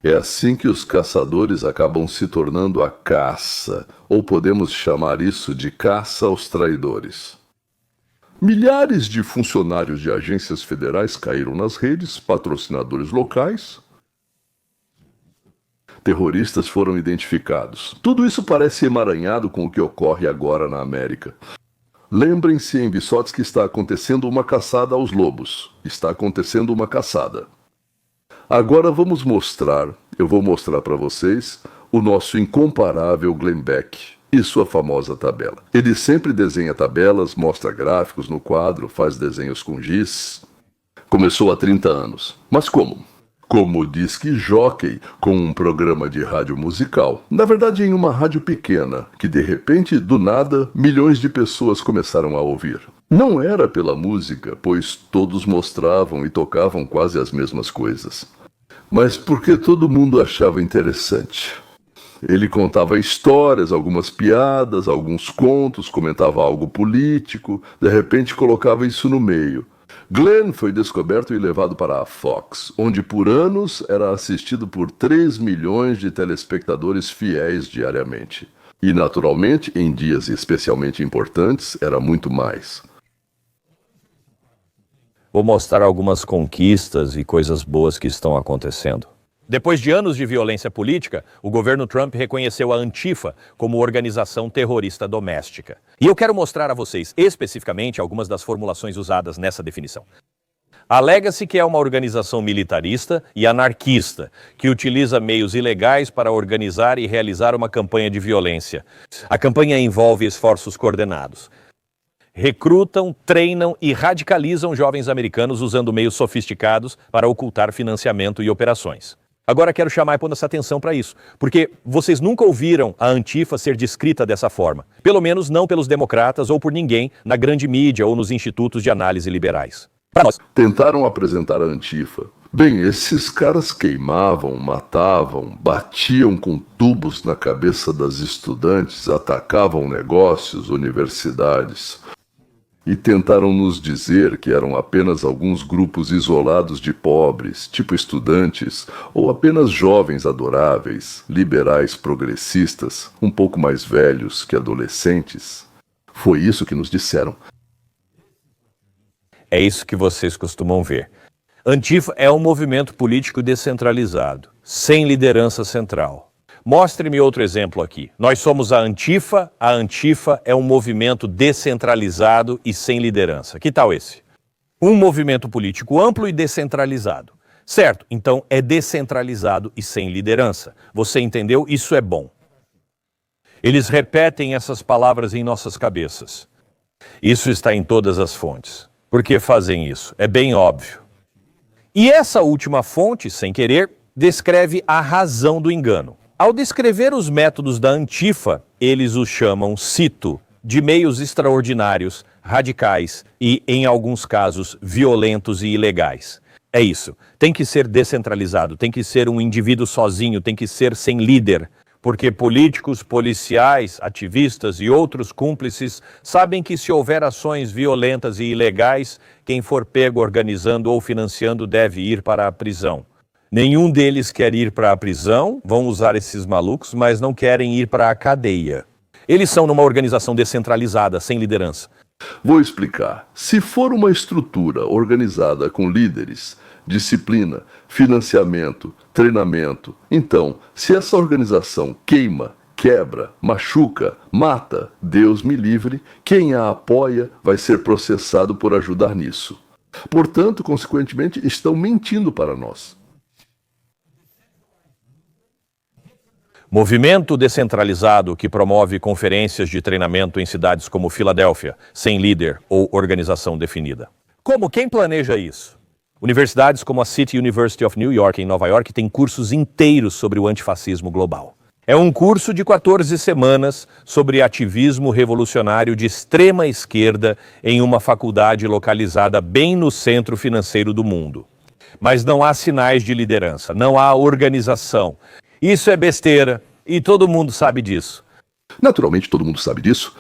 É assim que os caçadores acabam se tornando a caça, ou podemos chamar isso de caça aos traidores. Milhares de funcionários de agências federais caíram nas redes, patrocinadores locais, terroristas foram identificados. Tudo isso parece emaranhado com o que ocorre agora na América. Lembrem-se em Vysotsky que está acontecendo uma caçada aos lobos. Está acontecendo uma caçada. Agora eu vou mostrar para vocês o nosso incomparável Glenn Beck e sua famosa tabela. Ele sempre desenha tabelas, mostra gráficos no quadro, faz desenhos com giz. Começou há 30 anos. Mas como? Como disque jockey com um programa de rádio musical. Na verdade, em uma rádio pequena, que de repente, do nada, milhões de pessoas começaram a ouvir. Não era pela música, pois todos mostravam e tocavam quase as mesmas coisas, mas porque todo mundo achava interessante. Ele contava histórias, algumas piadas, alguns contos, comentava algo político, de repente colocava isso no meio. Glenn foi descoberto e levado para a Fox, onde por anos era assistido por 3 milhões de telespectadores fiéis diariamente. E naturalmente, em dias especialmente importantes, era muito mais. Vou mostrar algumas conquistas e coisas boas que estão acontecendo. Depois de anos de violência política, o governo Trump reconheceu a Antifa como organização terrorista doméstica. E eu quero mostrar a vocês especificamente algumas das formulações usadas nessa definição. Alega-se que é uma organização militarista e anarquista, que utiliza meios ilegais para organizar e realizar uma campanha de violência. A campanha envolve esforços coordenados. Recrutam, treinam e radicalizam jovens americanos usando meios sofisticados para ocultar financiamento e operações. Agora quero chamar a nossa atenção para isso, porque vocês nunca ouviram a Antifa ser descrita dessa forma. Pelo menos não pelos democratas ou por ninguém na grande mídia ou nos institutos de análise liberais. Para nós. Tentaram apresentar a Antifa. Bem, esses caras queimavam, matavam, batiam com tubos na cabeça das estudantes, atacavam negócios, universidades. E tentaram nos dizer que eram apenas alguns grupos isolados de pobres, tipo estudantes, ou apenas jovens adoráveis, liberais progressistas, um pouco mais velhos que adolescentes. Foi isso que nos disseram. É isso que vocês costumam ver. Antifa é um movimento político descentralizado, sem liderança central. Mostre-me outro exemplo aqui. Nós somos a Antifa é um movimento descentralizado e sem liderança. Que tal esse? Um movimento político amplo e descentralizado. Certo, então é descentralizado e sem liderança. Você entendeu? Isso é bom. Eles repetem essas palavras em nossas cabeças. Isso está em todas as fontes. Por que fazem isso? É bem óbvio. E essa última fonte, sem querer, descreve a razão do engano. Ao descrever os métodos da Antifa, eles os chamam, cito, de meios extraordinários, radicais e, em alguns casos, violentos e ilegais. É isso. Tem que ser descentralizado, tem que ser um indivíduo sozinho, tem que ser sem líder. Porque políticos, policiais, ativistas e outros cúmplices sabem que se houver ações violentas e ilegais, quem for pego organizando ou financiando deve ir para a prisão. Nenhum deles quer ir para a prisão, vão usar esses malucos, mas não querem ir para a cadeia. Eles são numa organização descentralizada, sem liderança. Vou explicar. Se for uma estrutura organizada com líderes, disciplina, financiamento, treinamento, então, se essa organização queima, quebra, machuca, mata, Deus me livre, quem a apoia vai ser processado por ajudar nisso. Portanto, consequentemente, estão mentindo para nós. Movimento descentralizado que promove conferências de treinamento em cidades como Filadélfia, sem líder ou organização definida. Como? Quem planeja isso? Universidades como a City University of New York, em Nova York, têm cursos inteiros sobre o antifascismo global. É um curso de 14 semanas sobre ativismo revolucionário de extrema esquerda em uma faculdade localizada bem no centro financeiro do mundo. Mas não há sinais de liderança, não há organização. Isso é besteira e todo mundo sabe disso. Naturalmente, todo mundo sabe disso.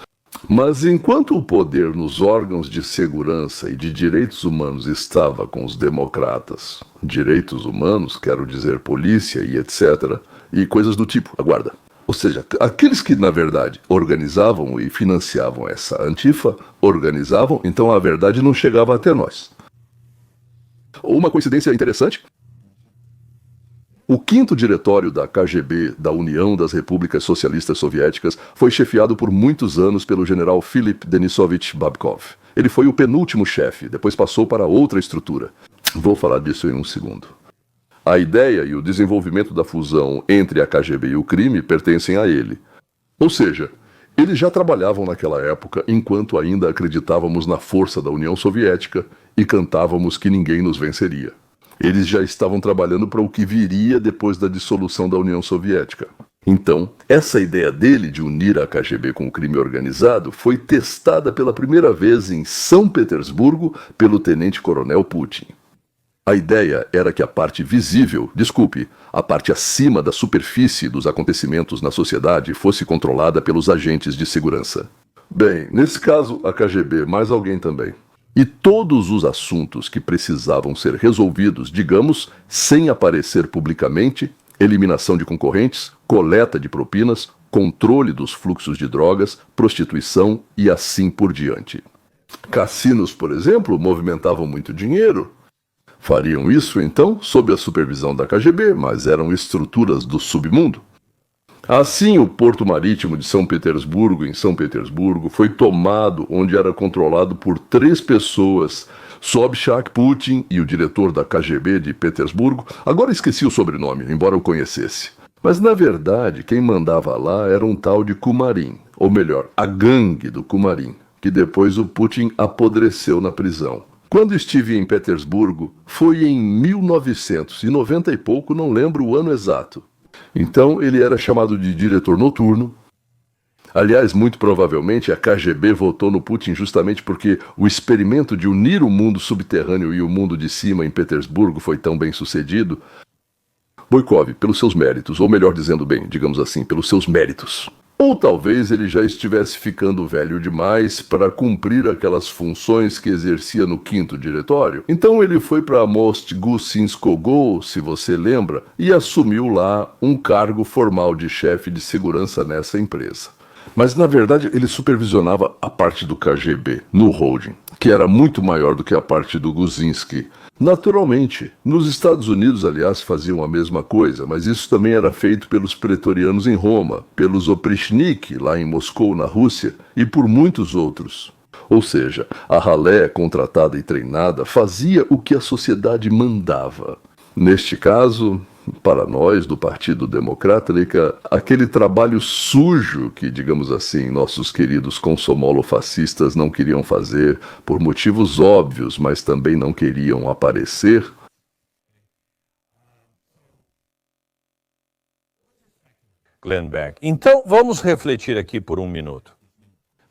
Mas enquanto o poder nos órgãos de segurança e de direitos humanos estava com os democratas, direitos humanos, quero dizer polícia e etc., e coisas do tipo, aguarda. Ou seja, aqueles que, na verdade, organizavam e financiavam essa Antifa, organizavam, então a verdade não chegava até nós. Uma coincidência interessante: o 5º diretório da KGB, da União das Repúblicas Socialistas Soviéticas, foi chefiado por muitos anos pelo general Filip Denisovich Babkov. Ele foi o penúltimo chefe, depois passou para outra estrutura. Vou falar disso em um segundo. A ideia e o desenvolvimento da fusão entre a KGB e o crime pertencem a ele. Ou seja, eles já trabalhavam naquela época enquanto ainda acreditávamos na força da União Soviética e cantávamos que ninguém nos venceria. Eles já estavam trabalhando para o que viria depois da dissolução da União Soviética. Então, essa ideia dele de unir a KGB com o crime organizado foi testada pela primeira vez em São Petersburgo pelo tenente-coronel Putin. A ideia era que a parte visível, a parte acima da superfície dos acontecimentos na sociedade fosse controlada pelos agentes de segurança. Bem, nesse caso, a KGB, mais alguém também. E todos os assuntos que precisavam ser resolvidos, digamos, sem aparecer publicamente, eliminação de concorrentes, coleta de propinas, controle dos fluxos de drogas, prostituição e assim por diante. Cassinos, por exemplo, movimentavam muito dinheiro. Fariam isso, então, sob a supervisão da KGB, mas eram estruturas do submundo. Assim, o porto marítimo de São Petersburgo, em São Petersburgo, foi tomado, onde era controlado por 3 pessoas, Sobchak, Putin e o diretor da KGB de Petersburgo. Agora esqueci o sobrenome, embora eu conhecesse. Mas, na verdade, quem mandava lá era um tal de Kumarin, ou melhor, a gangue do Kumarin, que depois o Putin apodreceu na prisão. Quando estive em Petersburgo, foi em 1990 e pouco, não lembro o ano exato. Então ele era chamado de diretor noturno. Aliás, muito provavelmente a KGB votou no Putin justamente porque o experimento de unir o mundo subterrâneo e o mundo de cima em Petersburgo foi tão bem sucedido. Boikov, pelos seus méritos, ou melhor dizendo bem, digamos assim, pelos seus méritos. Ou talvez ele já estivesse ficando velho demais para cumprir aquelas funções que exercia no 5º diretório. Então ele foi para Most Gusinskogol, se você lembra, e assumiu lá um cargo formal de chefe de segurança nessa empresa. Mas na verdade ele supervisionava a parte do KGB, no holding, que era muito maior do que a parte do Guzinski. Naturalmente, nos Estados Unidos, aliás, faziam a mesma coisa, mas isso também era feito pelos pretorianos em Roma, pelos oprichnik, lá em Moscou, na Rússia, e por muitos outros. Ou seja, a ralé, contratada e treinada, fazia o que a sociedade mandava. Neste caso, para nós, do Partido Democrata, aquele trabalho sujo que, digamos assim, nossos queridos consomolo-fascistas não queriam fazer por motivos óbvios, mas também não queriam aparecer. Glenn Beck. Então, vamos refletir aqui por um minuto.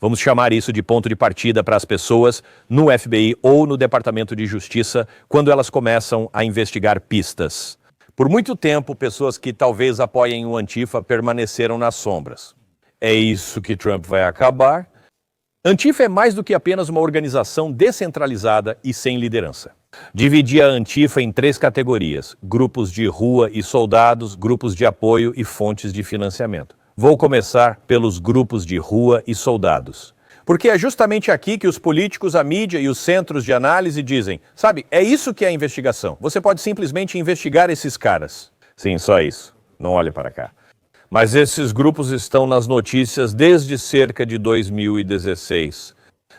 Vamos chamar isso de ponto de partida para as pessoas no FBI ou no Departamento de Justiça quando elas começam a investigar pistas. Por muito tempo, pessoas que talvez apoiem o Antifa permaneceram nas sombras. É isso que Trump vai acabar. Antifa é mais do que apenas uma organização descentralizada e sem liderança. Dividi a Antifa em 3 categorias: grupos de rua e soldados, grupos de apoio e fontes de financiamento. Vou começar pelos grupos de rua e soldados. Porque é justamente aqui que os políticos, a mídia e os centros de análise dizem, sabe, é isso que é a investigação. Você pode simplesmente investigar esses caras. Sim, só isso. Não olhe para cá. Mas esses grupos estão nas notícias desde cerca de 2016.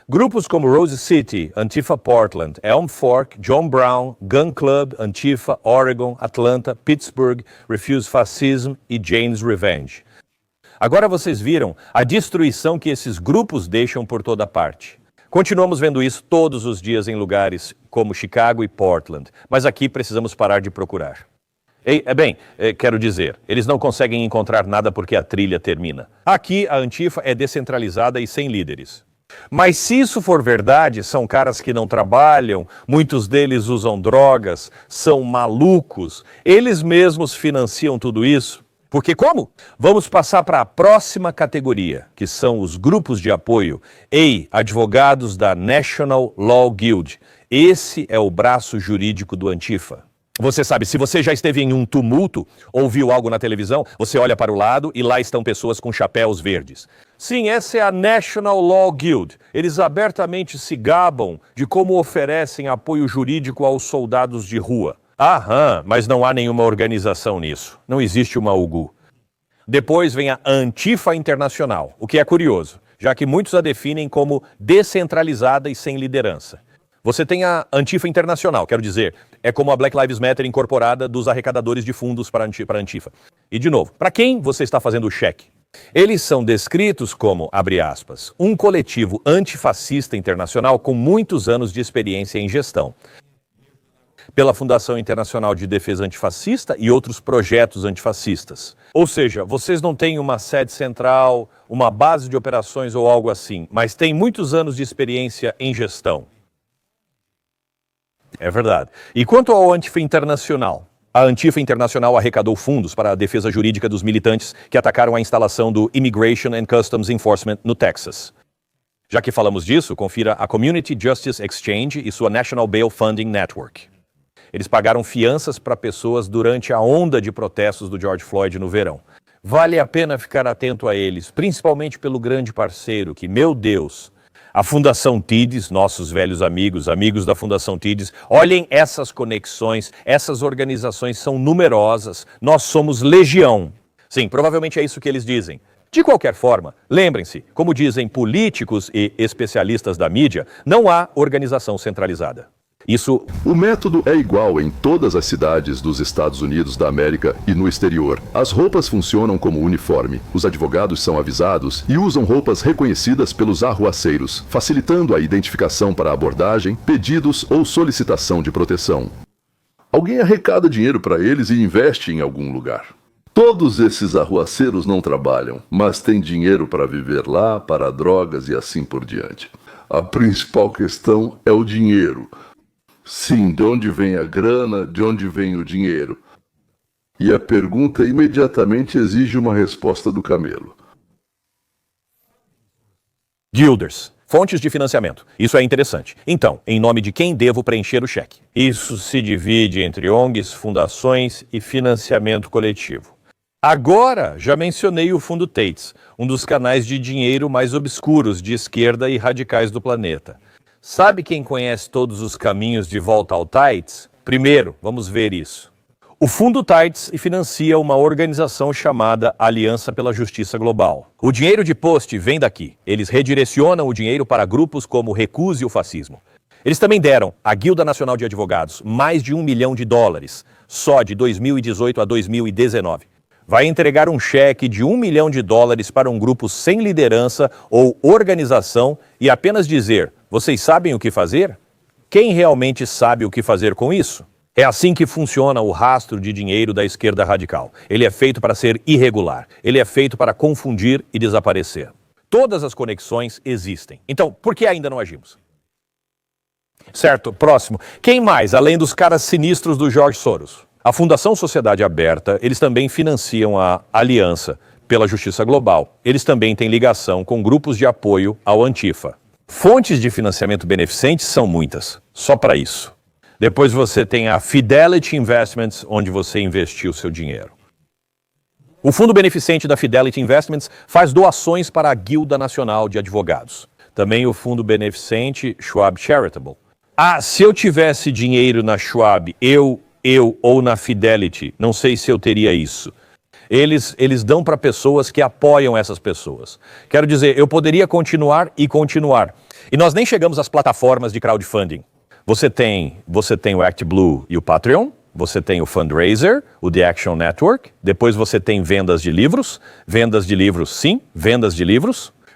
Grupos como Rose City, Antifa Portland, Elm Fork, John Brown, Gun Club, Antifa, Oregon, Atlanta, Pittsburgh, Refuse Fascism e Jane's Revenge. Agora vocês viram a destruição que esses grupos deixam por toda parte. Continuamos vendo isso todos os dias em lugares como Chicago e Portland, mas aqui precisamos parar de procurar. Quero dizer, eles não conseguem encontrar nada porque a trilha termina. Aqui a Antifa é descentralizada e sem líderes. Mas se isso for verdade, são caras que não trabalham, muitos deles usam drogas, são malucos, eles mesmos financiam tudo isso. Porque como? Vamos passar para a próxima categoria, que são os grupos de apoio. Ei, advogados da National Law Guild. Esse é o braço jurídico do Antifa. Você sabe, se você já esteve em um tumulto ou viu algo na televisão, você olha para o lado e lá estão pessoas com chapéus verdes. Sim, essa é a National Law Guild. Eles abertamente se gabam de como oferecem apoio jurídico aos soldados de rua. Aham, mas não há nenhuma organização nisso. Não existe uma UGU. Depois vem a Antifa Internacional, o que é curioso, já que muitos a definem como descentralizada e sem liderança. Você tem a Antifa Internacional, quero dizer, é como a Black Lives Matter incorporada dos arrecadadores de fundos para a Antifa. E de novo, para quem você está fazendo o cheque? Eles são descritos como, abre aspas, um coletivo antifascista internacional com muitos anos de experiência em gestão, pela Fundação Internacional de Defesa Antifascista e outros projetos antifascistas. Ou seja, vocês não têm uma sede central, uma base de operações ou algo assim, mas têm muitos anos de experiência em gestão. É verdade. E quanto ao Antifa Internacional? A Antifa Internacional arrecadou fundos para a defesa jurídica dos militantes que atacaram a instalação do Immigration and Customs Enforcement no Texas. Já que falamos disso, confira a Community Justice Exchange e sua National Bail Funding Network. Eles pagaram fianças para pessoas durante a onda de protestos do George Floyd no verão. Vale a pena ficar atento a eles, principalmente pelo grande parceiro que, meu Deus, a Fundação TIDES, nossos velhos amigos, amigos da Fundação TIDES, olhem essas conexões, essas organizações são numerosas, nós somos legião. Sim, provavelmente é isso que eles dizem. De qualquer forma, lembrem-se, como dizem políticos e especialistas da mídia, não há organização centralizada. O método é igual em todas as cidades dos Estados Unidos da América e no exterior. As roupas funcionam como uniforme. Os advogados são avisados e usam roupas reconhecidas pelos arruaceiros, facilitando a identificação para abordagem, pedidos ou solicitação de proteção. Alguém arrecada dinheiro para eles e investe em algum lugar. Todos esses arruaceiros não trabalham, mas têm dinheiro para viver lá, para drogas e assim por diante. A principal questão é o dinheiro. Sim, de onde vem a grana, de onde vem o dinheiro? E a pergunta imediatamente exige uma resposta do camelo. Guilders, fontes de financiamento. Isso é interessante. Então, em nome de quem devo preencher o cheque? Isso se divide entre ONGs, fundações e financiamento coletivo. Agora, já mencionei o Fundo Tates, um dos canais de dinheiro mais obscuros de esquerda e radicais do planeta. Sabe quem conhece todos os caminhos de volta ao Tates? Primeiro, vamos ver isso. O Fundo Tates financia uma organização chamada Aliança pela Justiça Global. O dinheiro de post vem daqui. Eles redirecionam o dinheiro para grupos como Recuse o Fascismo. Eles também deram à Guilda Nacional de Advogados mais de $1 milhão, só de 2018 a 2019. Vai entregar um cheque de $1 milhão para um grupo sem liderança ou organização e apenas dizer: vocês sabem o que fazer? Quem realmente sabe o que fazer com isso? É assim que funciona o rastro de dinheiro da esquerda radical. Ele é feito para ser irregular. Ele é feito para confundir e desaparecer. Todas as conexões existem. Então, por que ainda não agimos? Certo, próximo. Quem mais, além dos caras sinistros do George Soros? A Fundação Sociedade Aberta, eles também financiam a Aliança pela Justiça Global. Eles também têm ligação com grupos de apoio ao Antifa. Fontes de financiamento beneficente são muitas, só para isso. Depois você tem a Fidelity Investments, onde você investiu o seu dinheiro. O fundo beneficente da Fidelity Investments faz doações para a Guilda Nacional de Advogados. Também o fundo beneficente Schwab Charitable. Se eu tivesse dinheiro na Schwab, eu ou na Fidelity, não sei se eu teria isso. Eles dão para pessoas que apoiam essas pessoas. Quero dizer, eu poderia continuar. E nós nem chegamos às plataformas de crowdfunding. Você tem o ActBlue e o Patreon, você tem o Fundraiser, o The Action Network, depois você tem vendas de livros,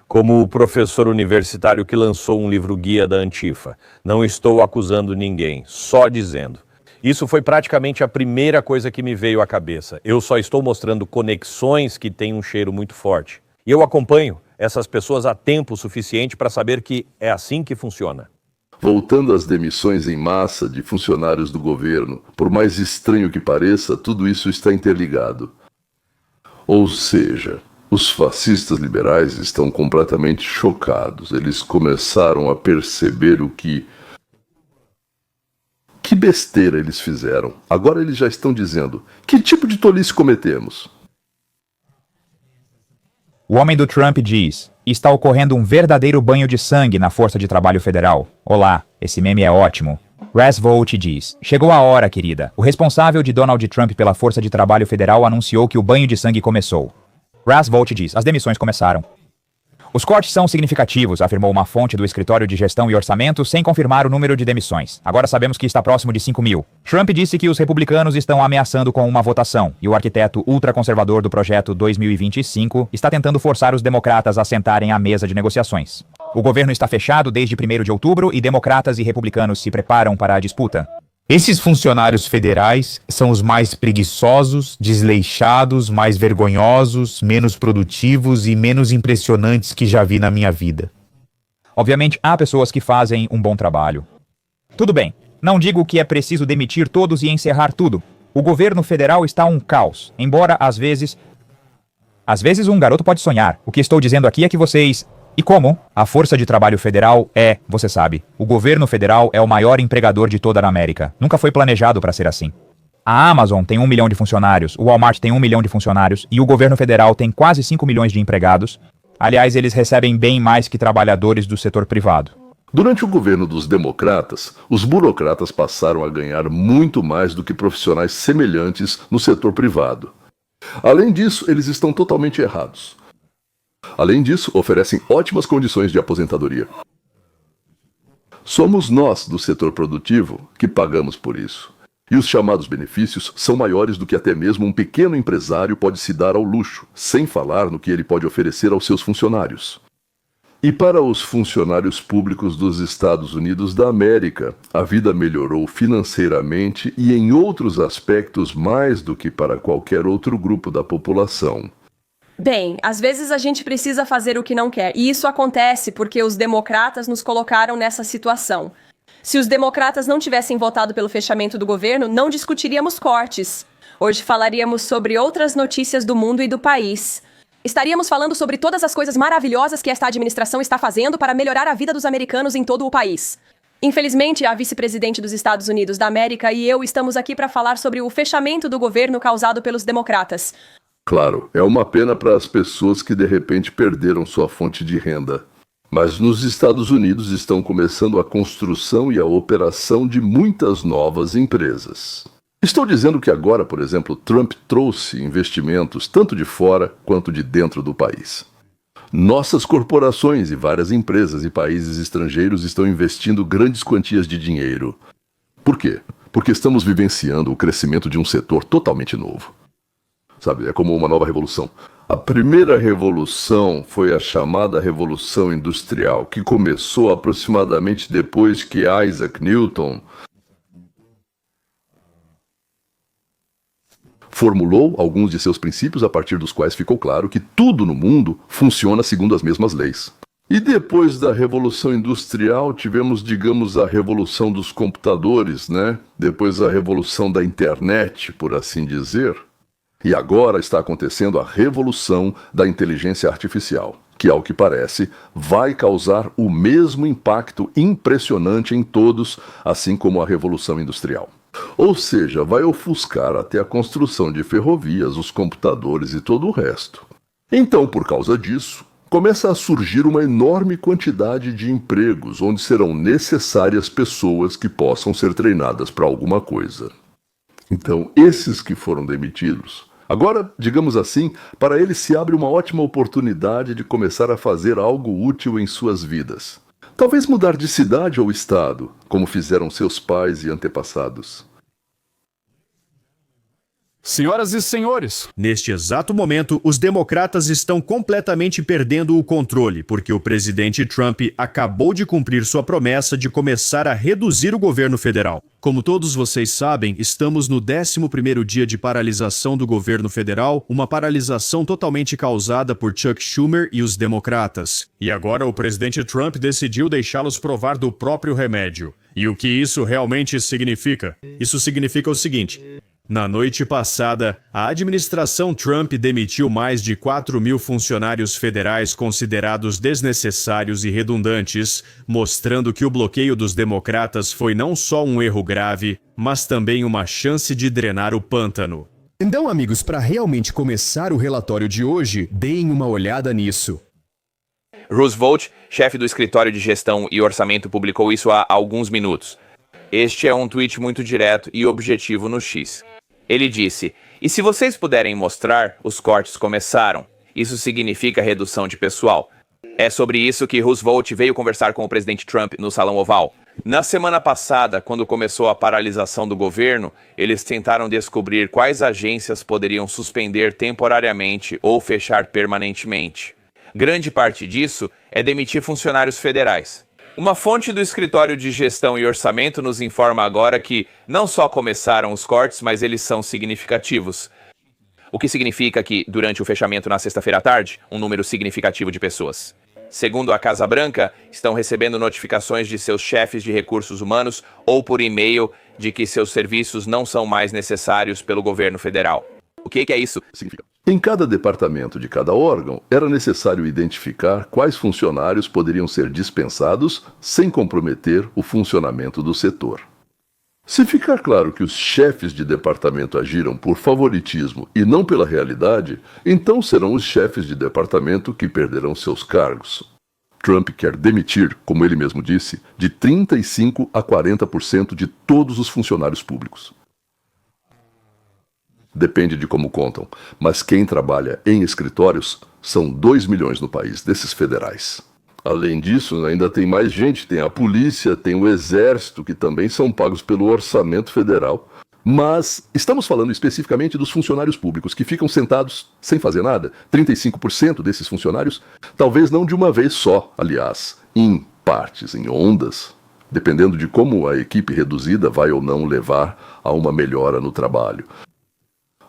como o professor universitário que lançou um livro guia da Antifa. Não estou acusando ninguém, só dizendo. Isso foi praticamente a primeira coisa que me veio à cabeça. Eu só estou mostrando conexões que têm um cheiro muito forte. E eu acompanho essas pessoas há tempo suficiente para saber que é assim que funciona. Voltando às demissões em massa de funcionários do governo, por mais estranho que pareça, tudo isso está interligado. Ou seja, os fascistas liberais estão completamente chocados. Eles começaram a perceber que besteira eles fizeram. Agora eles já estão dizendo: que tipo de tolice cometemos? O homem do Trump diz: está ocorrendo um verdadeiro banho de sangue na Força de Trabalho Federal. Olá, esse meme é ótimo. Ras Volt diz: chegou a hora, querida. O responsável de Donald Trump pela Força de Trabalho Federal anunciou que o banho de sangue começou. Ras Volt diz: as demissões começaram. Os cortes são significativos, afirmou uma fonte do Escritório de Gestão e Orçamento sem confirmar o número de demissões. Agora sabemos que está próximo de 5.000. Trump disse que os republicanos estão ameaçando com uma votação, e o arquiteto ultraconservador do projeto 2025 está tentando forçar os democratas a sentarem à mesa de negociações. O governo está fechado desde 1º de outubro e democratas e republicanos se preparam para a disputa. Esses funcionários federais são os mais preguiçosos, desleixados, mais vergonhosos, menos produtivos e menos impressionantes que já vi na minha vida. Obviamente, há pessoas que fazem um bom trabalho. Tudo bem, não digo que é preciso demitir todos e encerrar tudo. O governo federal está um caos, embora às vezes um garoto pode sonhar. O que estou dizendo aqui é que vocês... E como? A Força de Trabalho Federal é, você sabe, o governo federal é o maior empregador de toda a América. Nunca foi planejado para ser assim. A Amazon tem 1 milhão de funcionários, o Walmart tem 1 milhão de funcionários e o governo federal tem quase 5 milhões de empregados. Aliás, eles recebem bem mais que trabalhadores do setor privado. Durante o governo dos democratas, os burocratas passaram a ganhar muito mais do que profissionais semelhantes no setor privado. Além disso, eles estão totalmente errados. Além disso, oferecem ótimas condições de aposentadoria. Somos nós, do setor produtivo, que pagamos por isso. E os chamados benefícios são maiores do que até mesmo um pequeno empresário pode se dar ao luxo, sem falar no que ele pode oferecer aos seus funcionários. E para os funcionários públicos dos Estados Unidos da América, a vida melhorou financeiramente e em outros aspectos mais do que para qualquer outro grupo da população. Bem, às vezes a gente precisa fazer o que não quer, e isso acontece porque os democratas nos colocaram nessa situação. Se os democratas não tivessem votado pelo fechamento do governo, não discutiríamos cortes. Hoje falaríamos sobre outras notícias do mundo e do país. Estaríamos falando sobre todas as coisas maravilhosas que esta administração está fazendo para melhorar a vida dos americanos em todo o país. Infelizmente, a vice-presidente dos Estados Unidos da América e eu estamos aqui para falar sobre o fechamento do governo causado pelos democratas. Claro, é uma pena para as pessoas que de repente perderam sua fonte de renda. Mas nos Estados Unidos estão começando a construção e a operação de muitas novas empresas. Estou dizendo que agora, por exemplo, Trump trouxe investimentos tanto de fora quanto de dentro do país. Nossas corporações e várias empresas e países estrangeiros estão investindo grandes quantias de dinheiro. Por quê? Porque estamos vivenciando o crescimento de um setor totalmente novo. Sabe, é como uma nova revolução. A primeira revolução foi a chamada Revolução Industrial, que começou aproximadamente depois que Isaac Newton formulou alguns de seus princípios a partir dos quais ficou claro que tudo no mundo funciona segundo as mesmas leis. E depois da Revolução Industrial tivemos, digamos, a Revolução dos computadores, né? Depois a Revolução da Internet, por assim dizer. E agora está acontecendo a revolução da inteligência artificial, que, ao que parece, vai causar o mesmo impacto impressionante em todos, assim como a Revolução Industrial. Ou seja, vai ofuscar até a construção de ferrovias, os computadores e todo o resto. Então, por causa disso, começa a surgir uma enorme quantidade de empregos onde serão necessárias pessoas que possam ser treinadas para alguma coisa. Então, esses que foram demitidos, agora, digamos assim, para eles se abre uma ótima oportunidade de começar a fazer algo útil em suas vidas. Talvez mudar de cidade ou estado, como fizeram seus pais e antepassados. Senhoras e senhores, neste exato momento, os democratas estão completamente perdendo o controle, porque o presidente Trump acabou de cumprir sua promessa de começar a reduzir o governo federal. Como todos vocês sabem, estamos no 11º dia de paralisação do governo federal, uma paralisação totalmente causada por Chuck Schumer e os democratas. E agora o presidente Trump decidiu deixá-los provar do próprio remédio. E o que isso realmente significa? Isso significa o seguinte: Na noite passada, a administração Trump demitiu mais de 4.000 funcionários federais considerados desnecessários e redundantes, mostrando que o bloqueio dos democratas foi não só um erro grave, mas também uma chance de drenar o pântano. Então, amigos, para realmente começar o relatório de hoje, deem uma olhada nisso. Roosevelt, chefe do Escritório de Gestão e Orçamento, publicou isso há alguns minutos. Este é um tweet muito direto e objetivo no X. Ele disse: "E se vocês puderem mostrar, os cortes começaram. Isso significa redução de pessoal." É sobre isso que Roosevelt veio conversar com o presidente Trump no Salão Oval. Na semana passada, quando começou a paralisação do governo, eles tentaram descobrir quais agências poderiam suspender temporariamente ou fechar permanentemente. Grande parte disso é demitir funcionários federais. Uma fonte do Escritório de Gestão e Orçamento nos informa agora que não só começaram os cortes, mas eles são significativos. O que significa que, durante o fechamento na sexta-feira à tarde, um número significativo de pessoas, segundo a Casa Branca, estão recebendo notificações de seus chefes de recursos humanos ou por e-mail de que seus serviços não são mais necessários pelo governo federal. O que é isso? Significa. Em cada departamento de cada órgão, era necessário identificar quais funcionários poderiam ser dispensados sem comprometer o funcionamento do setor. Se ficar claro que os chefes de departamento agiram por favoritismo e não pela realidade, então serão os chefes de departamento que perderão seus cargos. Trump quer demitir, como ele mesmo disse, de 35% a 40% de todos os funcionários públicos. Depende de como contam, mas quem trabalha em escritórios são 2 milhões no país, desses federais. Além disso, ainda tem mais gente, tem a polícia, tem o exército, que também são pagos pelo orçamento federal. Mas estamos falando especificamente dos funcionários públicos, que ficam sentados sem fazer nada. 35% desses funcionários, talvez não de uma vez só, aliás, em partes, em ondas, dependendo de como a equipe reduzida vai ou não levar a uma melhora no trabalho.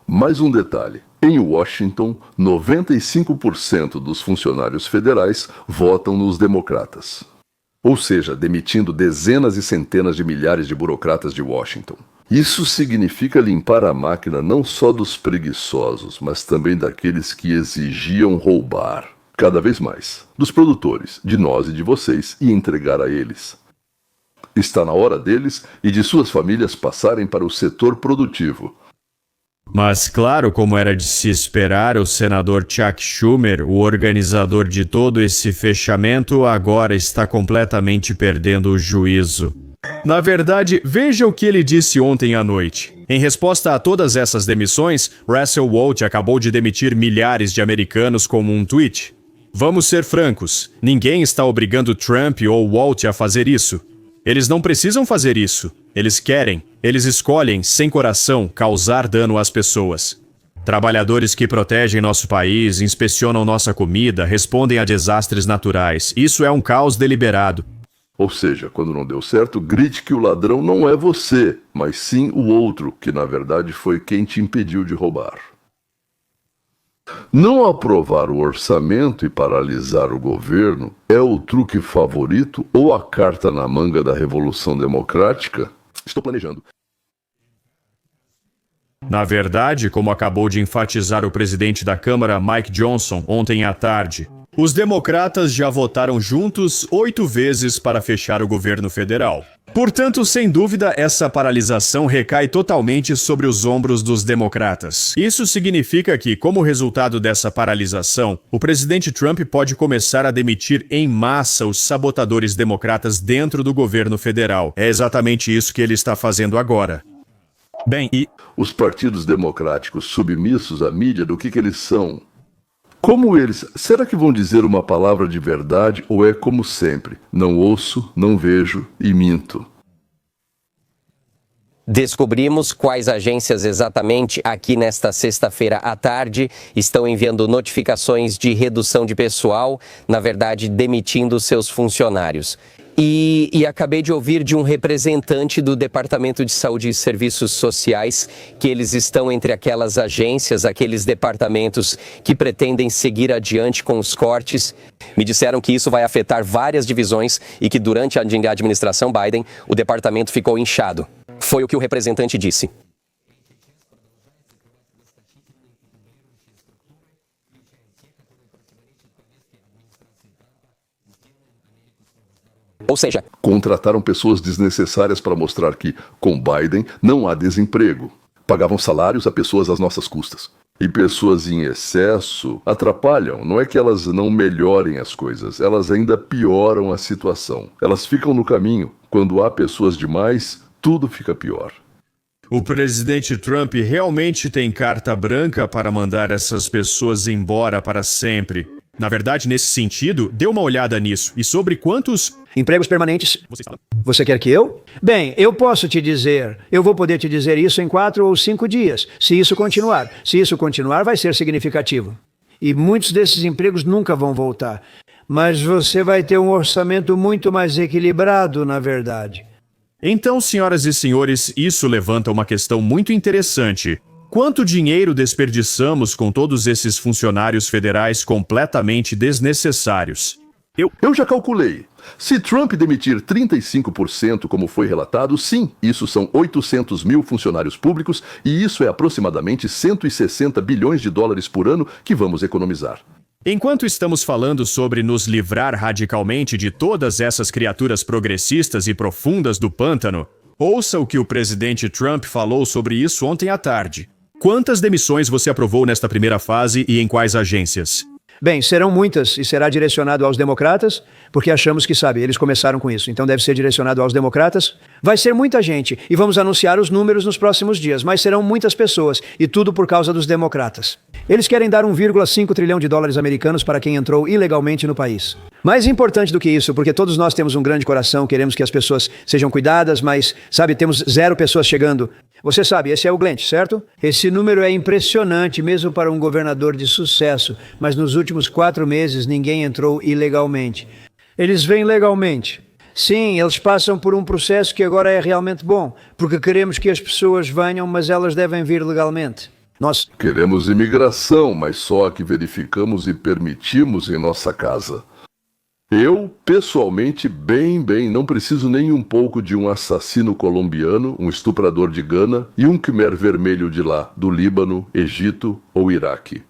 Mais um detalhe: em Washington, 95% dos funcionários federais votam nos democratas. Ou seja, demitindo dezenas e centenas de milhares de burocratas de Washington. Isso significa limpar a máquina não só dos preguiçosos, mas também daqueles que exigiam roubar, cada vez mais, dos produtores, de nós e de vocês, e entregar a eles. Está na hora deles e de suas famílias passarem para o setor produtivo. Mas, claro, como era de se esperar, o senador Chuck Schumer, o organizador de todo esse fechamento, agora está completamente perdendo o juízo. Na verdade, veja o que ele disse ontem à noite. Em resposta a todas essas demissões, Russell Holt acabou de demitir milhares de americanos como um tweet. Vamos ser francos, ninguém está obrigando Trump ou Holt a fazer isso. Eles não precisam fazer isso. Eles querem, eles escolhem, sem coração, causar dano às pessoas. Trabalhadores que protegem nosso país, inspecionam nossa comida, respondem a desastres naturais. Isso é um caos deliberado. Ou seja, quando não deu certo, grite que o ladrão não é você, mas sim o outro, que na verdade foi quem te impediu de roubar. Não aprovar o orçamento e paralisar o governo é o truque favorito ou a carta na manga da Revolução Democrática? Estou planejando. Na verdade, como acabou de enfatizar o presidente da Câmara, Mike Johnson, ontem à tarde, os democratas já votaram juntos 8 vezes para fechar o governo federal. Portanto, sem dúvida, essa paralisação recai totalmente sobre os ombros dos democratas. Isso significa que, como resultado dessa paralisação, o presidente Trump pode começar a demitir em massa os sabotadores democratas dentro do governo federal. É exatamente isso que ele está fazendo agora. Bem, e os partidos democráticos submissos à mídia, do que eles são? Como eles? Será que vão dizer uma palavra de verdade ou é como sempre? Não ouço, não vejo e minto. Descobrimos quais agências exatamente aqui nesta sexta-feira à tarde estão enviando notificações de redução de pessoal, na verdade demitindo seus funcionários. E acabei de ouvir de um representante do Departamento de Saúde e Serviços Sociais que eles estão entre aquelas agências, aqueles departamentos que pretendem seguir adiante com os cortes. Me disseram que isso vai afetar várias divisões e que durante a administração Biden o departamento ficou inchado. Foi o que o representante disse. Ou seja, contrataram pessoas desnecessárias para mostrar que, com Biden, não há desemprego. Pagavam salários a pessoas às nossas custas. E pessoas em excesso atrapalham. Não é que elas não melhorem as coisas, elas ainda pioram a situação. Elas ficam no caminho. Quando há pessoas demais, tudo fica pior. O presidente Trump realmente tem carta branca para mandar essas pessoas embora para sempre. Na verdade, nesse sentido, dê uma olhada nisso. E sobre quantos empregos permanentes você quer que eu? Bem, eu posso te dizer, eu vou poder te dizer isso em 4 ou 5 dias, se isso continuar. Se isso continuar, vai ser significativo. E muitos desses empregos nunca vão voltar. Mas você vai ter um orçamento muito mais equilibrado, na verdade. Então, senhoras e senhores, isso levanta uma questão muito interessante. Quanto dinheiro desperdiçamos com todos esses funcionários federais completamente desnecessários? Eu já calculei. Se Trump demitir 35%, como foi relatado, sim, isso são 800 mil funcionários públicos e isso é aproximadamente 160 bilhões de dólares por ano que vamos economizar. Enquanto estamos falando sobre nos livrar radicalmente de todas essas criaturas progressistas e profundas do pântano, ouça o que o presidente Trump falou sobre isso ontem à tarde. Quantas demissões você aprovou nesta primeira fase e em quais agências? Bem, serão muitas e será direcionado aos democratas, porque achamos que, eles começaram com isso. Então deve ser direcionado aos democratas. Vai ser muita gente e vamos anunciar os números nos próximos dias, mas serão muitas pessoas e tudo por causa dos democratas. Eles querem dar 1,5 trilhão de dólares americanos para quem entrou ilegalmente no país. Mais importante do que isso, porque todos nós temos um grande coração, queremos que as pessoas sejam cuidadas, mas, temos 0 pessoas chegando. Você sabe, esse é o Glenn, certo? Esse número é impressionante, mesmo para um governador de sucesso, mas nos últimos 4 meses ninguém entrou ilegalmente. Eles vêm legalmente. Sim, eles passam por um processo que agora é realmente bom, porque queremos que as pessoas venham, mas elas devem vir legalmente. Nós queremos imigração, mas só a que verificamos e permitimos em nossa casa. Eu, pessoalmente, não preciso nem um pouco de um assassino colombiano, um estuprador de Gana e um Khmer vermelho de lá, do Líbano, Egito ou Iraque.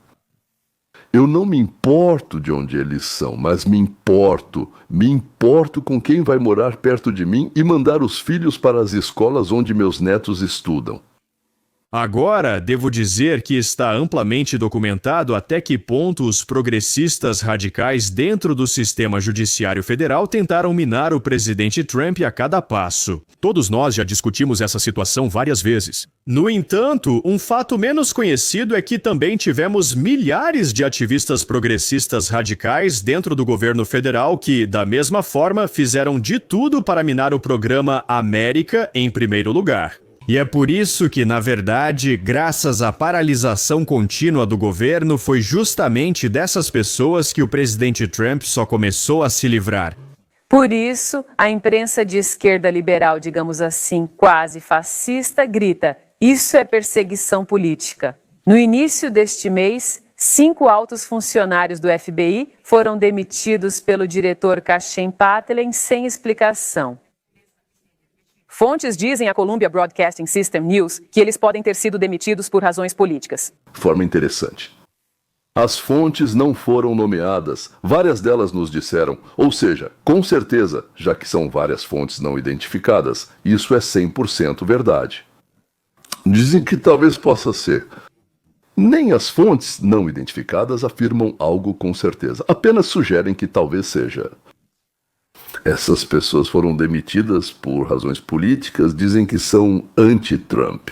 Eu não me importo de onde eles são, mas me importo com quem vai morar perto de mim e mandar os filhos para as escolas onde meus netos estudam. Agora, devo dizer que está amplamente documentado até que ponto os progressistas radicais dentro do sistema judiciário federal tentaram minar o presidente Trump a cada passo. Todos nós já discutimos essa situação várias vezes. No entanto, um fato menos conhecido é que também tivemos milhares de ativistas progressistas radicais dentro do governo federal que, da mesma forma, fizeram de tudo para minar o programa América em primeiro lugar. E é por isso que, na verdade, graças à paralisação contínua do governo, foi justamente dessas pessoas que o presidente Trump só começou a se livrar. Por isso, a imprensa de esquerda liberal, digamos assim, quase fascista, grita: isso é perseguição política. No início deste mês, 5 altos funcionários do FBI foram demitidos pelo diretor Kashem Patel sem explicação. Fontes dizem à Columbia Broadcasting System News que eles podem ter sido demitidos por razões políticas. Forma interessante. As fontes não foram nomeadas, várias delas nos disseram, ou seja, com certeza, já que são várias fontes não identificadas, isso é 100% verdade. Dizem que talvez possa ser. Nem as fontes não identificadas afirmam algo com certeza, apenas sugerem que talvez seja. Essas pessoas foram demitidas por razões políticas, dizem que são anti-Trump.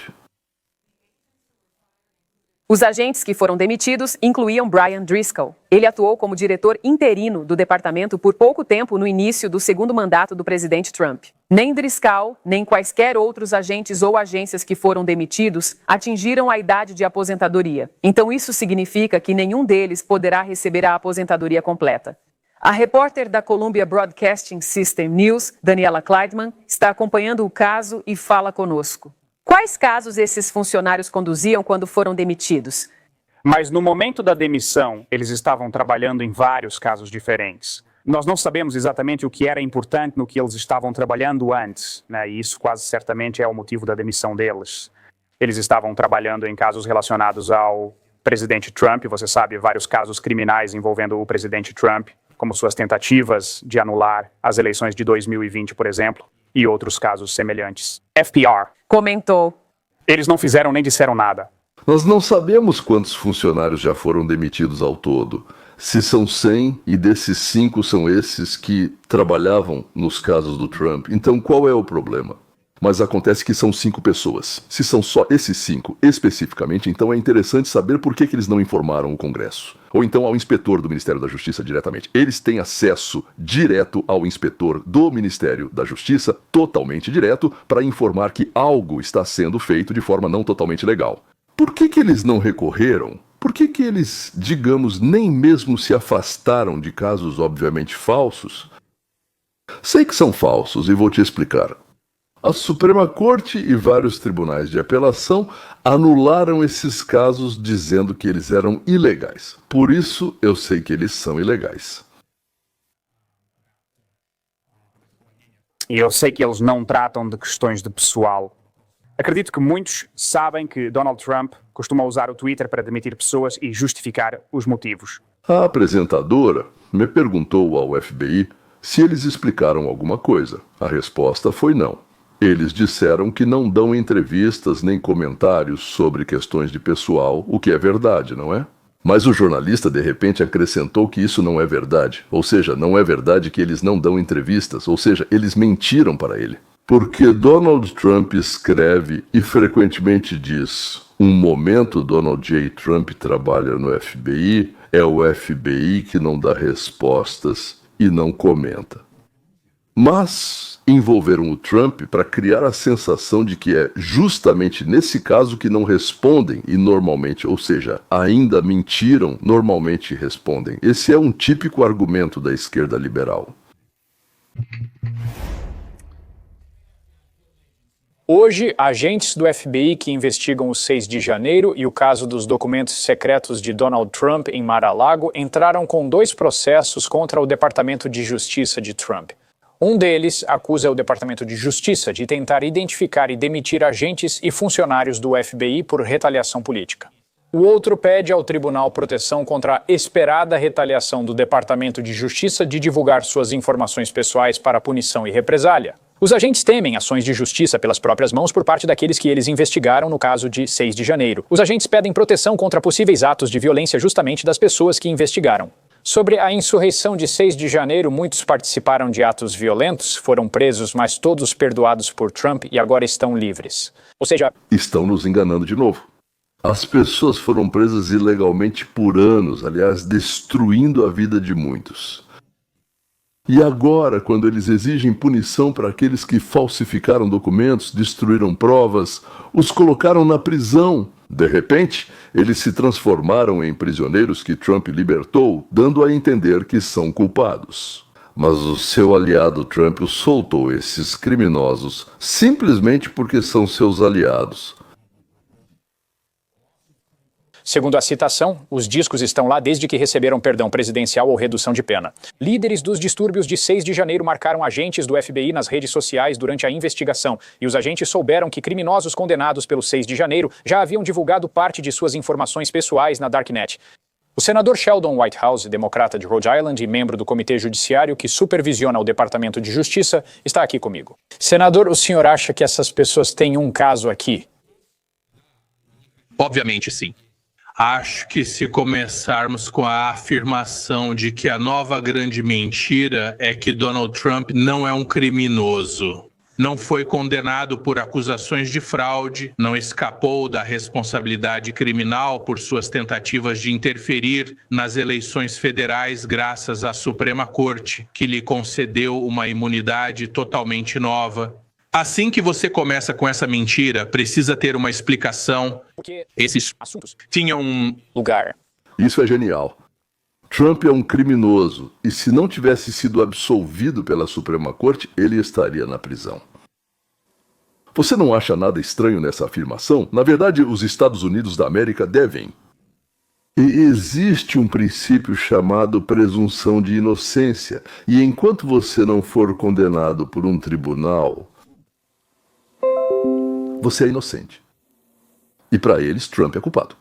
Os agentes que foram demitidos incluíam Brian Driscoll. Ele atuou como diretor interino do departamento por pouco tempo no início do segundo mandato do presidente Trump. Nem Driscoll, nem quaisquer outros agentes ou agências que foram demitidos atingiram a idade de aposentadoria. Então isso significa que nenhum deles poderá receber a aposentadoria completa. A repórter da Columbia Broadcasting System News, Daniela Kleidman, está acompanhando o caso e fala conosco. Quais casos esses funcionários conduziam quando foram demitidos? Mas no momento da demissão, eles estavam trabalhando em vários casos diferentes. Nós não sabemos exatamente o que era importante no que eles estavam trabalhando antes, né? E isso quase certamente é o motivo da demissão deles. Eles estavam trabalhando em casos relacionados ao presidente Trump, você sabe, vários casos criminais envolvendo o presidente Trump, como suas tentativas de anular as eleições de 2020, por exemplo, e outros casos semelhantes. FPR Comentou. Eles não fizeram nem disseram nada. Nós não sabemos quantos funcionários já foram demitidos ao todo. Se são 100 e desses 5 são esses que trabalhavam nos casos do Trump, então qual é o problema? Mas acontece que são 5 pessoas. Se são só esses 5 especificamente, então é interessante saber por que eles não informaram o Congresso. Ou então ao inspetor do Ministério da Justiça diretamente. Eles têm acesso direto ao inspetor do Ministério da Justiça, totalmente direto, para informar que algo está sendo feito de forma não totalmente legal. Por que eles não recorreram? Por que eles, digamos, nem mesmo se afastaram de casos obviamente falsos? Sei que são falsos e vou te explicar. A Suprema Corte e vários tribunais de apelação anularam esses casos dizendo que eles eram ilegais. Por isso, eu sei que eles são ilegais. E eu sei que eles não tratam de questões de pessoal. Acredito que muitos sabem que Donald Trump costuma usar o Twitter para demitir pessoas e justificar os motivos. A apresentadora me perguntou ao FBI se eles explicaram alguma coisa. A resposta foi não. Eles disseram que não dão entrevistas nem comentários sobre questões de pessoal, o que é verdade, não é? Mas o jornalista de repente acrescentou que isso não é verdade. Ou seja, não é verdade que eles não dão entrevistas, ou seja, eles mentiram para ele. Porque Donald Trump escreve e frequentemente diz: um momento Donald J. Trump trabalha no FBI, é o FBI que não dá respostas e não comenta. Mas envolveram o Trump para criar a sensação de que é justamente nesse caso que não respondem e normalmente, ou seja, ainda mentiram, normalmente respondem. Esse é um típico argumento da esquerda liberal. Hoje, agentes do FBI que investigam o 6 de janeiro e o caso dos documentos secretos de Donald Trump em Mar-a-Lago entraram com 2 processos contra o Departamento de Justiça de Trump. Um deles acusa o Departamento de Justiça de tentar identificar e demitir agentes e funcionários do FBI por retaliação política. O outro pede ao Tribunal proteção contra a esperada retaliação do Departamento de Justiça de divulgar suas informações pessoais para punição e represália. Os agentes temem ações de justiça pelas próprias mãos por parte daqueles que eles investigaram no caso de 6 de janeiro. Os agentes pedem proteção contra possíveis atos de violência justamente das pessoas que investigaram. Sobre a insurreição de 6 de janeiro, muitos participaram de atos violentos, foram presos, mas todos perdoados por Trump e agora estão livres. Ou seja... Estão nos enganando de novo. As pessoas foram presas ilegalmente por anos, aliás, destruindo a vida de muitos. E agora, quando eles exigem punição para aqueles que falsificaram documentos, destruíram provas, os colocaram na prisão. De repente, eles se transformaram em prisioneiros que Trump libertou, dando a entender que são culpados. Mas o seu aliado Trump soltou esses criminosos simplesmente porque são seus aliados. Segundo a citação, os discos estão lá desde que receberam perdão presidencial ou redução de pena. Líderes dos distúrbios de 6 de janeiro marcaram agentes do FBI nas redes sociais durante a investigação, e os agentes souberam que criminosos condenados pelo 6 de janeiro já haviam divulgado parte de suas informações pessoais na Darknet. O senador Sheldon Whitehouse, democrata de Rhode Island e membro do Comitê Judiciário que supervisiona o Departamento de Justiça, está aqui comigo. Senador, o senhor acha que essas pessoas têm um caso aqui? Obviamente sim. Acho que se começarmos com a afirmação de que a nova grande mentira é que Donald Trump não é um criminoso, não foi condenado por acusações de fraude, não escapou da responsabilidade criminal por suas tentativas de interferir nas eleições federais graças à Suprema Corte, que lhe concedeu uma imunidade totalmente nova. Assim que você começa com essa mentira, precisa ter uma explicação. Porque esses assuntos tinham um lugar. Isso é genial. Trump é um criminoso e se não tivesse sido absolvido pela Suprema Corte, ele estaria na prisão. Você não acha nada estranho nessa afirmação? Na verdade, os Estados Unidos da América devem. E existe um princípio chamado presunção de inocência. E enquanto você não for condenado por um tribunal, você é inocente. E para eles, Trump é culpado.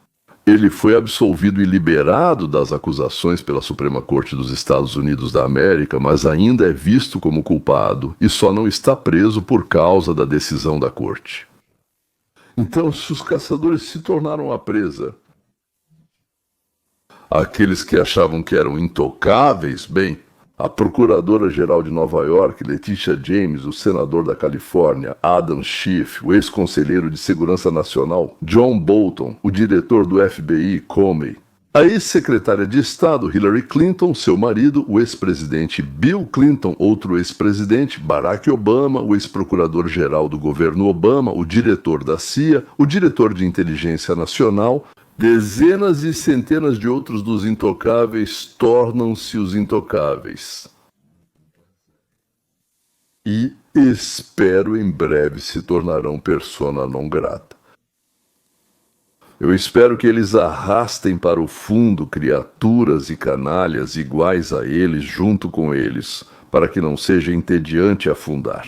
Ele foi absolvido e liberado das acusações pela Suprema Corte dos Estados Unidos da América, mas ainda é visto como culpado e só não está preso por causa da decisão da corte. Então, se os caçadores se tornaram a presa, aqueles que achavam que eram intocáveis, bem, a procuradora-geral de Nova York, Letitia James, o senador da Califórnia, Adam Schiff, o ex-conselheiro de Segurança Nacional, John Bolton, o diretor do FBI, Comey, a ex-secretária de Estado, Hillary Clinton, seu marido, o ex-presidente Bill Clinton, outro ex-presidente, Barack Obama, o ex-procurador-geral do governo Obama, o diretor da CIA, o diretor de Inteligência Nacional, dezenas e centenas de outros dos intocáveis tornam-se os intocáveis. E, espero, em breve se tornarão persona non grata. Eu espero que eles arrastem para o fundo criaturas e canalhas iguais a eles junto com eles, para que não seja entediante afundar.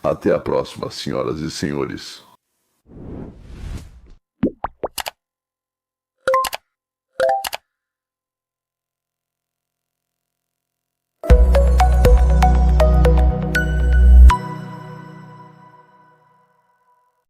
Até a próxima, senhoras e senhores.